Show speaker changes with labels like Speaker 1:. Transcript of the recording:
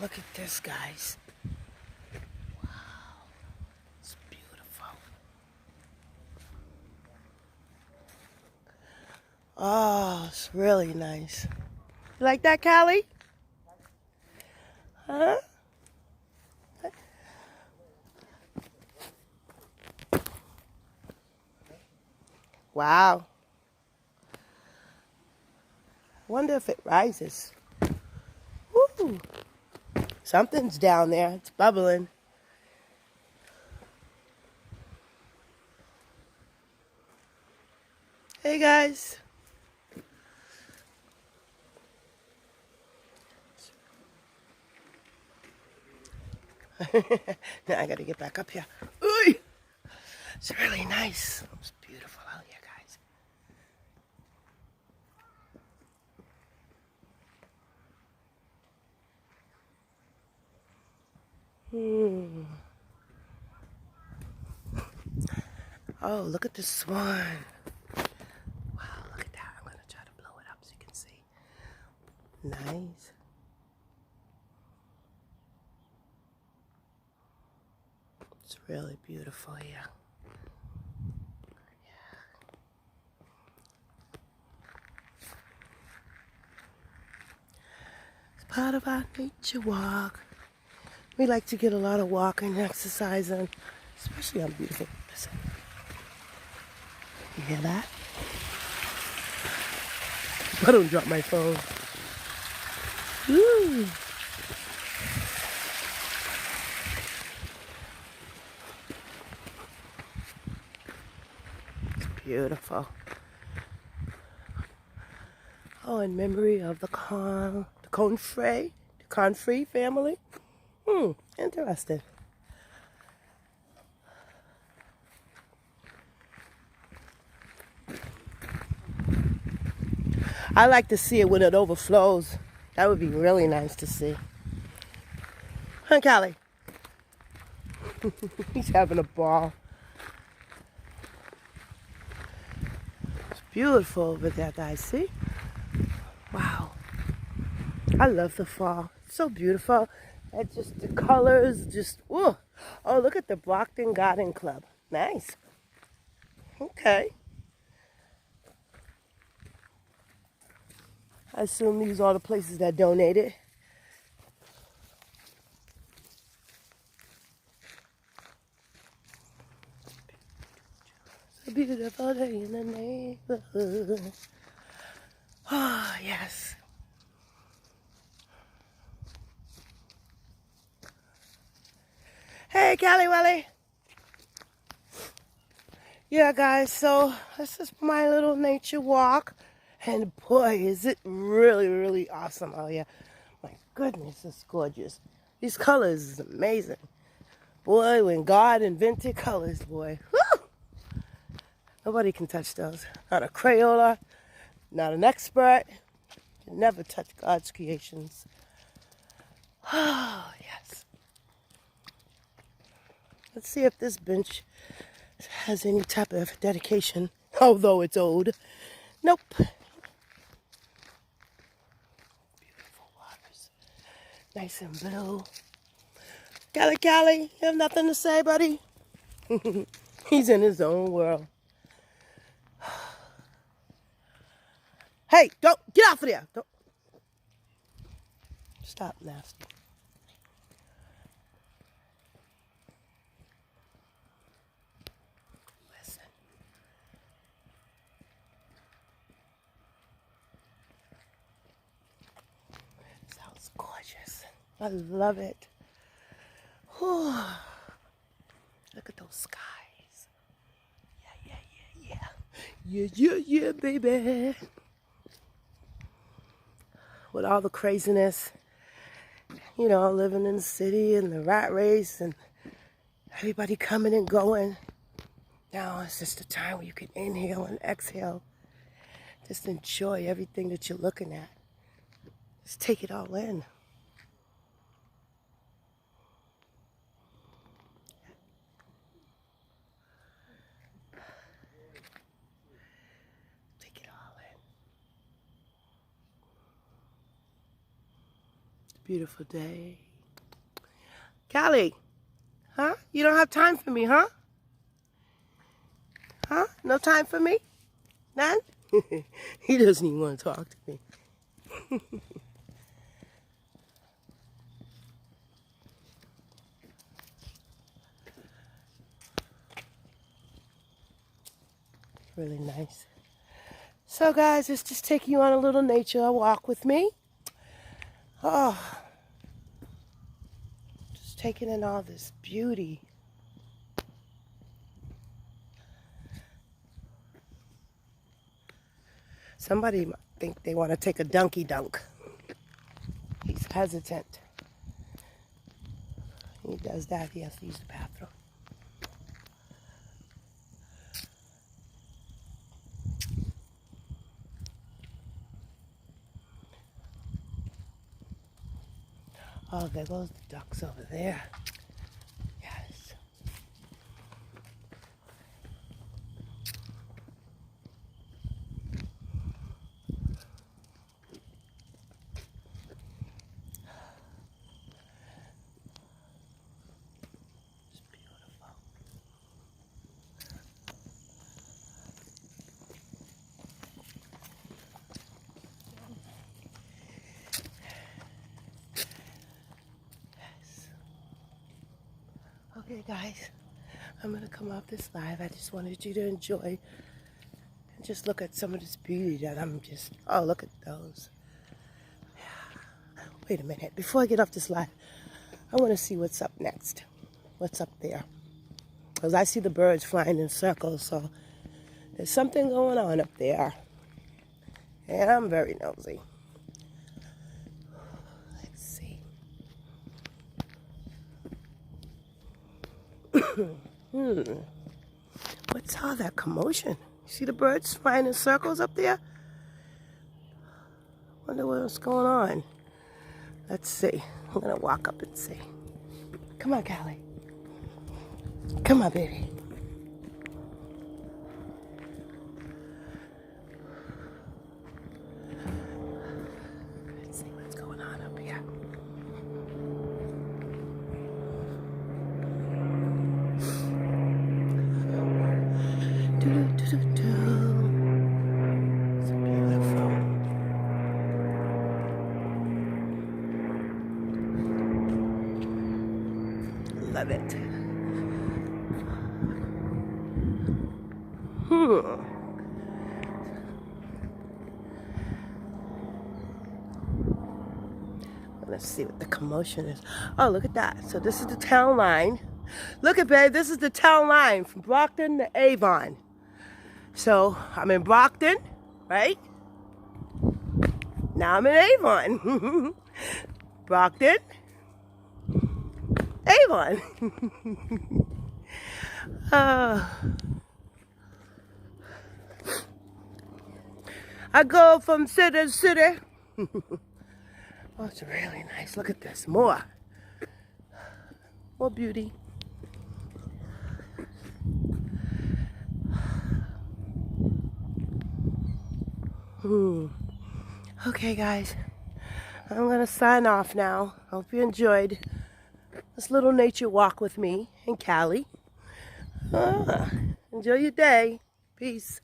Speaker 1: Look at this, guys. Wow, it's beautiful. Oh, it's really nice. You like that, Callie? Huh? Wow. Wonder if it rises. Woo! Something's down there. It's bubbling. Hey, guys. Now I gotta get back up here. Ooh! It's really nice. It's beautiful out here, guys. Oh, look at the swan. Wow, look at that. I'm gonna try to blow it up so you can see. Nice. It's really beautiful here. It's part of our nature walk. We like to get a lot of walking and exercise in, especially on beautiful. Listen. You hear that? I don't drop my phone. Woo! It's beautiful. Oh, in memory of the Confrey family. Interesting. I like to see it when it overflows. That would be really nice to see. Huh, Callie? He's having a ball. It's beautiful over there, guys. See? Wow. I love the fall. It's so beautiful. And just the colors, just, ooh. Oh, look at the Brockton Garden Club. Nice. Okay. I assume these are the places that donated. It's a beautiful day in the neighborhood. Oh, yes. Hey, Callie Welly. Yeah, guys, so this is my little nature walk. And boy, is it really, really awesome out here. My goodness, it's gorgeous. These colors is amazing. Boy, when God invented colors, boy. Woo! Nobody can touch those. Not a Crayola, not an expert. Can never touch God's creations. Oh, yes. Let's see if this bench has any type of dedication, although it's old. Nope. Nice and blue. Callie, you have nothing to say, buddy? He's in his own world. Hey, don't, get off of there. Don't. Stop, nasty. Listen. Sounds gorgeous. I love it. Whew. Look at those skies. Yeah, baby. With all the craziness, you know, living in the city and the rat race and everybody coming and going. Now it's just a time where you can inhale and exhale. Just enjoy everything that you're looking at. Just take it all in. Take it all in. It's a beautiful day. Callie, huh? You don't have time for me, huh? Huh? No time for me? None? He doesn't even want to talk to me. Really nice. So guys, it's just taking you on a little nature walk with me. Oh, just taking in all this beauty. Somebody might think they want to take a donkey dunk. He's hesitant. He does that, he has to use the bathroom. Oh, there goes the ducks over there. Yes. It's beautiful. Okay, guys, I'm going to come off this live. I just wanted you to enjoy and just look at some of this beauty that I'm just, oh, look at those. Wait a minute. Before I get off this live, I want to see what's up next. What's up there? Because I see the birds flying in circles, so there's something going on up there. And I'm very nosy. Let's see. What's all that commotion? You see the birds flying in circles up there? Wonder what's going on. Let's see. I'm gonna walk up and see. Come on, Callie. Come on, baby. Let's see what's going on up here. It's beautiful. Love it. Let's see what the commotion is. Oh, look at that. So this is the town line. Look at, babe, this is the town line from Brockton to Avon. So I'm in Brockton, right? Now I'm in Avon. Brockton, Avon. I go from city to city. Oh, it's really nice. Look at this. More beauty. Okay, guys. I'm going to sign off now. Hope you enjoyed this little nature walk with me and Callie. Enjoy your day. Peace.